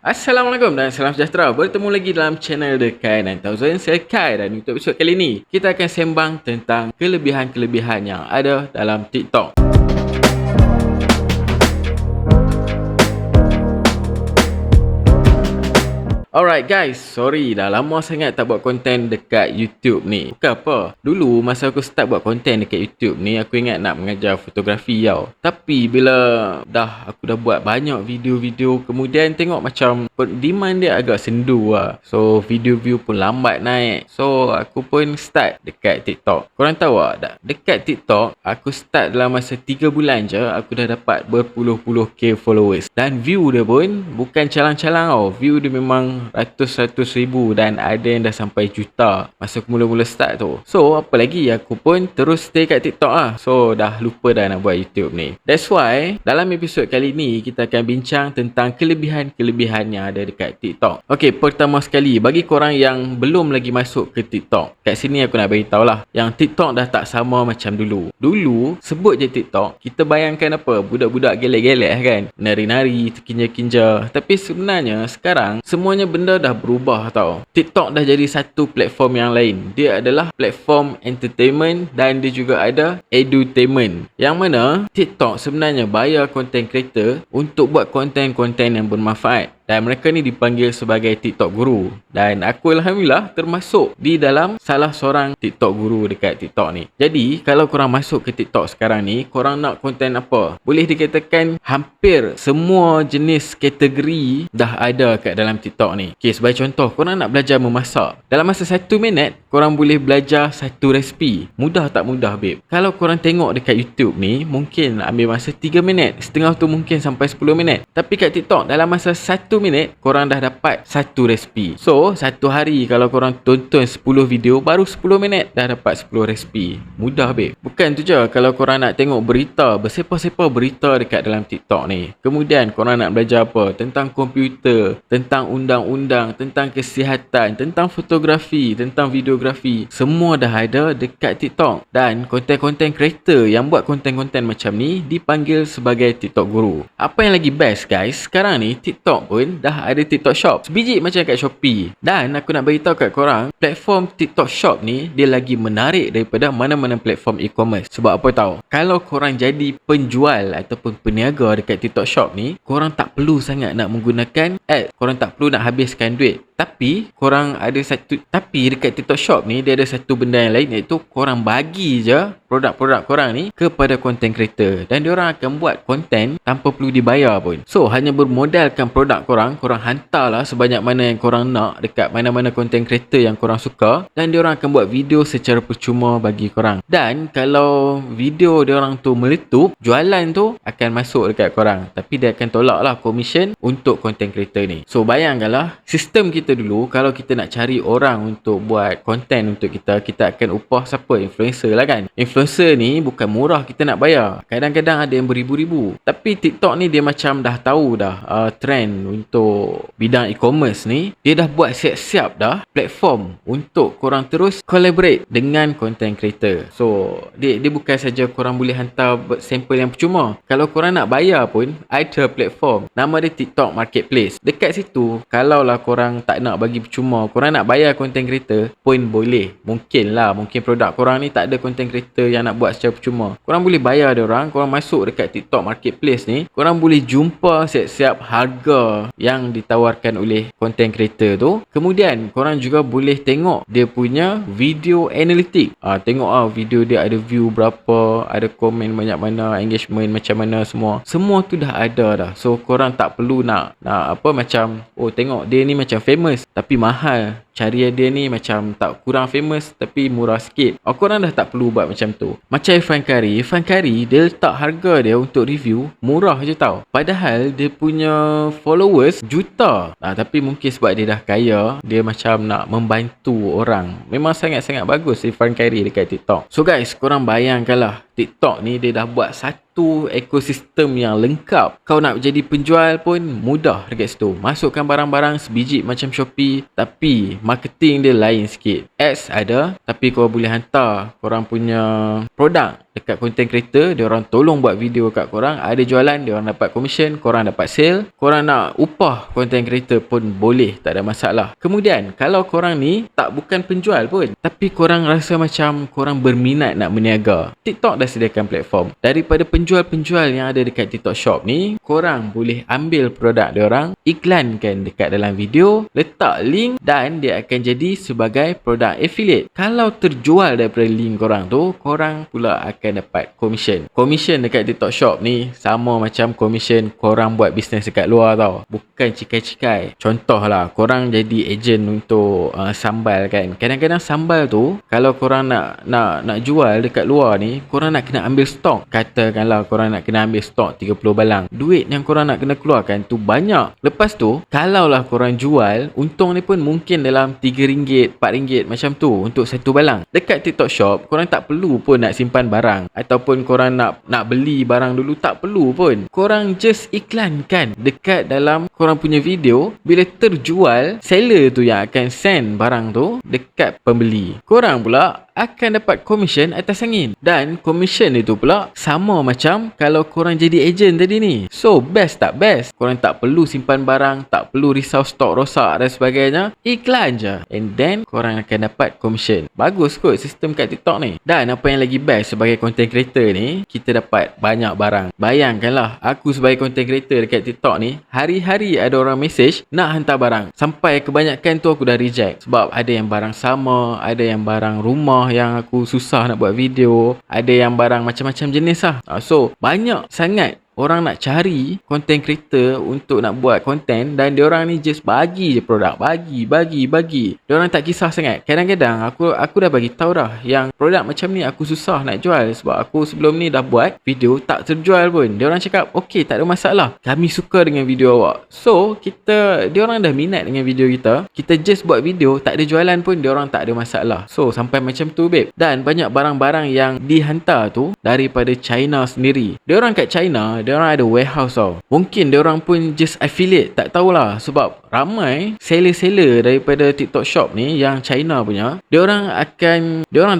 Assalamualaikum dan salam sejahtera. Bertemu lagi dalam channel The Kai 9000. Saya Kai dan untuk episod kali ini kita akan sembang tentang kelebihan-kelebihan yang ada dalam TikTok. Alright guys, sorry dah lama sangat tak buat konten dekat YouTube ni. Bukan apa, dulu masa aku start buat konten dekat YouTube ni, aku ingat nak mengajar fotografi tau. Tapi bila aku dah buat banyak video-video, kemudian tengok macam demand dia agak sendu lah. So video view pun lambat naik. So aku pun start dekat TikTok. Korang tahu tak, dekat TikTok aku start dalam masa 3 bulan je, aku dah dapat berpuluh-puluh K followers. Dan view dia pun bukan calang-calang tau. View dia memang ratus-ratus ribu dan ada yang dah sampai juta masa aku mula-mula start tu. So apa lagi, aku pun terus stay kat TikTok lah. So dah lupa dah nak buat YouTube ni. That's why dalam episod kali ni kita akan bincang tentang kelebihan-kelebihan yang ada dekat TikTok. Okay, pertama sekali, bagi korang yang belum lagi masuk ke TikTok, kat sini aku nak beritahu lah, yang TikTok dah tak sama macam dulu. Dulu sebut je TikTok, kita bayangkan apa? Budak-budak gelek-gelek kan, nari-nari, terkinja-kinja. Tapi sebenarnya sekarang semuanya benda dah berubah tau. TikTok dah jadi satu platform yang lain. Dia adalah platform entertainment dan dia juga ada edutainment. Yang mana TikTok sebenarnya bayar content creator untuk buat konten-konten yang bermanfaat. Dan mereka ni dipanggil sebagai TikTok Guru. Dan aku alhamdulillah termasuk di dalam salah seorang TikTok Guru dekat TikTok ni. Jadi kalau korang masuk ke TikTok sekarang ni, korang nak konten apa? Boleh dikatakan hampir semua jenis kategori dah ada kat dalam TikTok ni. Okay, sebagai contoh, korang nak belajar memasak. Dalam masa 1 minit, korang boleh belajar satu resipi. Mudah tak mudah, babe? Kalau korang tengok dekat YouTube ni, mungkin ambil masa 3 minit. Setengah tu mungkin sampai 10 minit. Tapi kat TikTok, dalam masa 1 minit korang dah dapat satu resipi. So satu hari kalau korang tonton 10 video, baru 10 minit dah dapat 10 resipi. Mudah, babe. Bukan tu je, kalau korang nak tengok berita, bersepa-sepa berita dekat dalam TikTok ni, kemudian korang nak belajar apa? Tentang komputer, tentang undang-undang, tentang kesihatan, tentang fotografi, tentang videografi, semua dah ada dekat TikTok. Dan konten-konten creator yang buat konten-konten macam ni dipanggil sebagai TikTok Guru. Apa yang lagi best guys, sekarang ni TikTok pun dah ada TikTok Shop. Sebiji macam kat Shopee. Dan aku nak beritahu kat korang, platform TikTok Shop ni dia lagi menarik daripada mana-mana platform e-commerce. Sebab apa tahu? Kalau korang jadi penjual ataupun peniaga dekat TikTok Shop ni, korang tak perlu sangat nak menggunakan ad. Korang tak perlu nak habiskan duit. Tapi dekat TikTok Shop ni dia ada satu benda yang lain, iaitu korang bagi je produk-produk korang ni kepada content creator dan diorang akan buat konten tanpa perlu dibayar pun. So hanya bermodalkan produk korang hantarlah sebanyak mana yang korang nak dekat mana-mana content creator yang korang suka, dan diorang akan buat video secara percuma bagi korang. Dan kalau video diorang tu meletup, jualan tu akan masuk dekat korang, tapi dia akan tolak lah commission untuk content creator ni. So bayangkanlah sistem kita dulu, kalau kita nak cari orang untuk buat konten untuk kita akan upah siapa? Influencer lah kan. Influencer ni bukan murah kita nak bayar. Kadang-kadang ada yang beribu-ribu. Tapi TikTok ni dia macam dah tahu dah trend untuk bidang e-commerce ni. Dia dah buat siap-siap dah platform untuk korang terus collaborate dengan content creator. So dia bukan saja korang boleh hantar sampel yang percuma. Kalau korang nak bayar pun ada platform, nama dia TikTok Marketplace. Dekat situ kalaulah korang tak nak bagi percuma, korang nak bayar content creator pun boleh. Mungkin produk korang ni tak ada content creator yang nak buat secara percuma, korang boleh bayar dia orang. Korang masuk dekat TikTok Marketplace ni, korang boleh jumpa siap-siap harga yang ditawarkan oleh content creator tu. Kemudian korang juga boleh tengok dia punya video analitik. Tengok video dia ada view berapa, ada komen banyak mana, engagement macam mana, semua tu dah ada dah. So korang tak perlu nak macam tengok dia ni macam famous tapi mahal, cari dia ni macam tak kurang famous tapi murah sikit. Korang dah tak perlu buat macam tu. Macam Irfan Kari dia letak harga dia untuk review murah je tau, padahal dia punya followers juta. Tapi mungkin sebab dia dah kaya, dia macam nak membantu orang. Memang sangat-sangat bagus Irfan Kari dekat TikTok. So guys, korang bayangkanlah, TikTok ni dia dah buat satu ekosistem yang lengkap. Kau nak jadi penjual pun mudah dekat situ. Masukkan barang-barang sebiji macam Shopee, tapi marketing dia lain sikit. Ads ada, tapi kau boleh hantar korang punya produk dekat content creator, dia orang tolong buat video kat korang, ada jualan, dia orang dapat commission, korang dapat sale. Korang nak upah content creator pun boleh, tak ada masalah. Kemudian kalau korang ni bukan penjual pun, tapi korang rasa macam korang berminat nak berniaga, TikTok dah sediakan platform. Daripada penjual-penjual yang ada dekat TikTok Shop ni, korang boleh ambil produk dia orang, iklankan dekat dalam video, letak link dan dia akan jadi sebagai produk affiliate. Kalau terjual daripada link korang tu, korang pula akan dapat commission. Commission dekat TikTok Shop ni sama macam commission korang buat bisnes dekat luar tau. Bukan cikai-cikai. Contohlah, korang jadi ejen untuk sambal kan. Kadang-kadang sambal tu kalau korang nak jual dekat luar ni, korang nak kena ambil stok. Katakanlah korang nak kena ambil stok 30 balang. Duit yang korang nak kena keluarkan tu banyak. Lepas tu, kalaulah korang jual, untung ni pun mungkin dalam RM3, RM4 macam tu untuk satu balang. Dekat TikTok Shop, korang tak perlu pun nak simpan barang ataupun korang nak beli barang dulu, tak perlu pun. Korang just iklankan dekat dalam korang punya video. Bila terjual, seller tu yang akan send barang tu dekat pembeli. Korang pula akan dapat commission atas angin. Dan commission itu pula sama macam kalau korang jadi ejen tadi ni. So, best tak best? Korang tak perlu simpan barang, tak perlu risau stok rosak dan sebagainya. Iklan je. And then, korang akan dapat commission. Bagus kot sistem kat TikTok ni. Dan apa yang lagi best sebagai content creator ni, kita dapat banyak barang. Bayangkanlah, aku sebagai content creator dekat TikTok ni, hari-hari ada orang message nak hantar barang. Sampai kebanyakan tu aku dah reject. Sebab ada yang barang sama, ada yang barang rumah yang aku susah nak buat video, ada yang barang macam-macam jenis lah. So, banyak sangat orang nak cari content creator untuk nak buat content dan diorang ni just bagi je produk, bagi. Diorang tak kisah sangat. Kadang-kadang aku dah bagi tahu dah yang produk macam ni aku susah nak jual sebab aku sebelum ni dah buat video tak terjual pun. Diorang cakap, "Okey, tak ada masalah. Kami suka dengan video awak." So, diorang dah minat dengan video kita. Kita just buat video, tak ada jualan pun diorang tak ada masalah. So, sampai macam tu babe. Dan banyak barang-barang yang dihantar tu daripada China sendiri. Diorang kat China, diorang ada warehouse tau. Mungkin diorang pun just affiliate, tak tahulah. Sebab ramai seller-seller daripada TikTok Shop ni yang China punya, diorang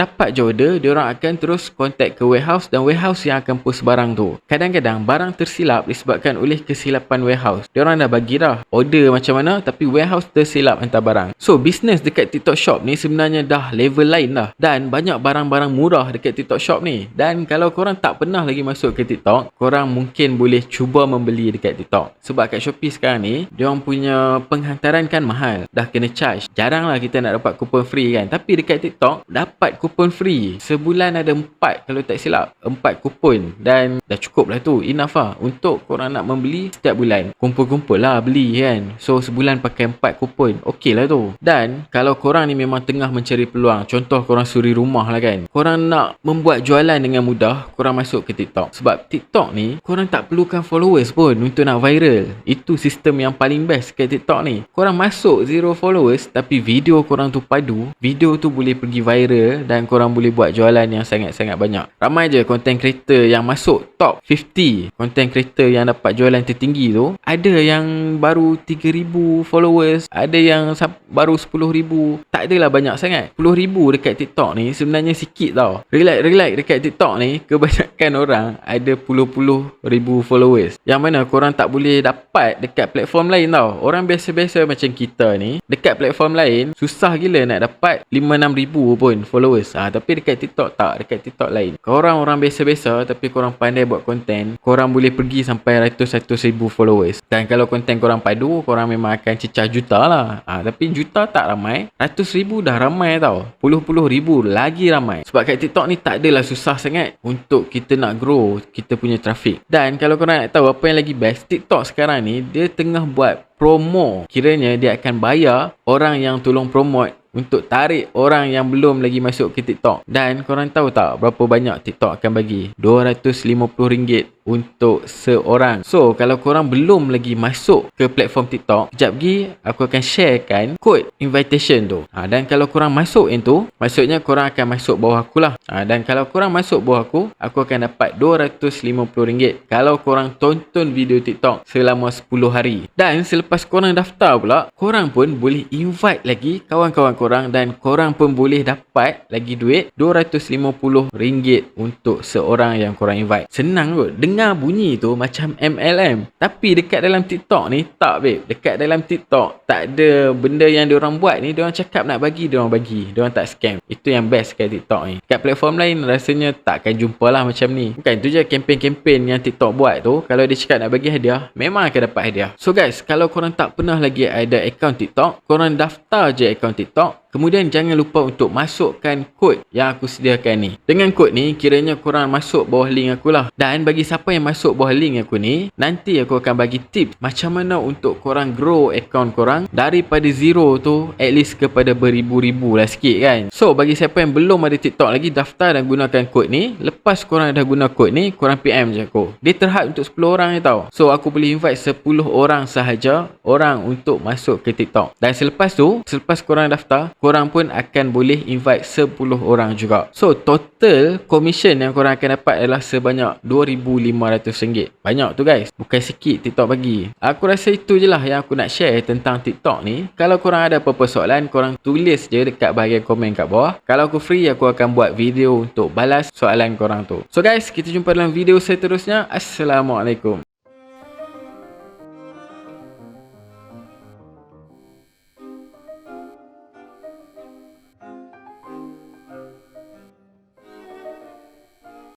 dapat je order, diorang akan terus contact ke warehouse dan warehouse yang akan post barang tu. Kadang-kadang barang tersilap disebabkan oleh kesilapan warehouse. Diorang dah bagi dah order macam mana, tapi warehouse tersilap hantar barang. So, bisnes dekat TikTok Shop ni sebenarnya dah level lain dah. Dan banyak barang-barang murah dekat TikTok Shop ni. Dan kalau korang tak pernah lagi masuk ke TikTok, korang mungkin boleh cuba membeli dekat TikTok. Sebab kat Shopee sekarang ni, diorang punya penghantaran kan mahal. Dah kena charge. Jaranglah kita nak dapat kupon free kan. Tapi dekat TikTok, dapat kupon free. Sebulan ada 4 kalau tak silap. 4 kupon. Dan dah cukup lah tu. Enough lah. Untuk korang nak membeli setiap bulan. Kumpul-kumpul lah beli kan. So, sebulan pakai 4 kupon. Okey lah tu. Dan, kalau korang ni memang tengah mencari peluang. Contoh korang suri rumah lah kan. Korang nak membuat jualan dengan mudah, korang masuk ke TikTok. Sebab TikTok ni, korang tak perlukan followers pun untuk nak viral. Itu sistem yang paling best kat TikTok ni. Korang masuk 0 followers, tapi video korang tu padu, video tu boleh pergi viral dan korang boleh buat jualan yang sangat-sangat banyak. Ramai je content creator yang masuk top 50 content creator yang dapat jualan tertinggi tu. Ada yang baru 3,000 followers, ada yang baru 10,000. Tak adalah banyak sangat. 10,000 dekat TikTok ni sebenarnya sikit tau. Relax dekat TikTok ni, kebanyakan orang ada puluh-puluh ribu followers. Yang mana korang tak boleh dapat dekat platform lain tau. Orang biasa-biasa macam kita ni, dekat platform lain, susah gila nak dapat 5-6 ribu pun followers. Tapi dekat TikTok tak. Dekat TikTok lain. Korang orang biasa-biasa tapi korang pandai buat konten, korang boleh pergi sampai ratus-ratus ribu followers. Dan kalau konten korang padu, korang memang akan cecah juta lah. Tapi juta tak ramai. Ratus ribu dah ramai tau. Puluh-puluh ribu lagi ramai. Sebab kat TikTok ni tak adalah susah sangat untuk kita nak grow kita punya traffic. Dan kalau korang nak tahu apa yang lagi best, TikTok sekarang ni dia tengah buat promo. Kiranya dia akan bayar orang yang tolong promote untuk tarik orang yang belum lagi masuk ke TikTok. Dan korang tahu tak berapa banyak TikTok akan bagi? RM250 untuk seorang. So, kalau korang belum lagi masuk ke platform TikTok, kejap lagi aku akan sharekan kod invitation tu. Dan kalau korang masuk itu, maksudnya korang akan masuk bawah aku lah. Dan kalau korang masuk bawah aku akan dapat RM250 kalau korang tonton video TikTok selama 10 hari. Dan selepas korang daftar pula, korang pun boleh invite lagi kawan-kawan korang dan korang pun boleh dapat lagi duit RM250 untuk seorang yang korang invite. Senang kot. Dengar bunyi tu macam MLM. Tapi dekat dalam TikTok ni, tak babe. Dekat dalam TikTok, tak ada benda yang diorang buat ni. Diorang cakap nak bagi, diorang bagi. Diorang tak scam. Itu yang best kat TikTok ni. Kat platform lain rasanya takkan jumpa lah macam ni. Bukan tu je kempen-kempen yang TikTok buat tu. Kalau dia cakap nak bagi hadiah, memang akan dapat hadiah. So guys, kalau korang tak pernah lagi ada akaun TikTok, korang daftar je akaun TikTok. Kemudian jangan lupa untuk masukkan kod yang aku sediakan ni. Dengan kod ni, kiranya korang masuk bawah link aku lah. Dan bagi siapa yang masuk bawah link aku ni, nanti aku akan bagi tips macam mana untuk korang grow akaun korang daripada zero tu at least kepada beribu-ribu lah sikit kan. So, bagi siapa yang belum ada TikTok lagi, daftar dan gunakan kod ni. Lepas korang dah guna kod ni, korang PM je aku. Dia terhad untuk 10 orang je tau. So, aku boleh invite 10 orang sahaja orang untuk masuk ke TikTok. Dan selepas tu, selepas korang daftar, korang pun akan boleh invite 10 orang juga. So, total commission yang korang akan dapat adalah sebanyak RM2,500. Banyak tu guys. Bukan sikit TikTok bagi. Aku rasa itu je lah yang aku nak share tentang TikTok ni. Kalau korang ada apa-apa soalan, korang tulis je dekat bahagian komen kat bawah. Kalau aku free, aku akan buat video untuk balas soalan korang tu. So guys, kita jumpa dalam video seterusnya. Assalamualaikum.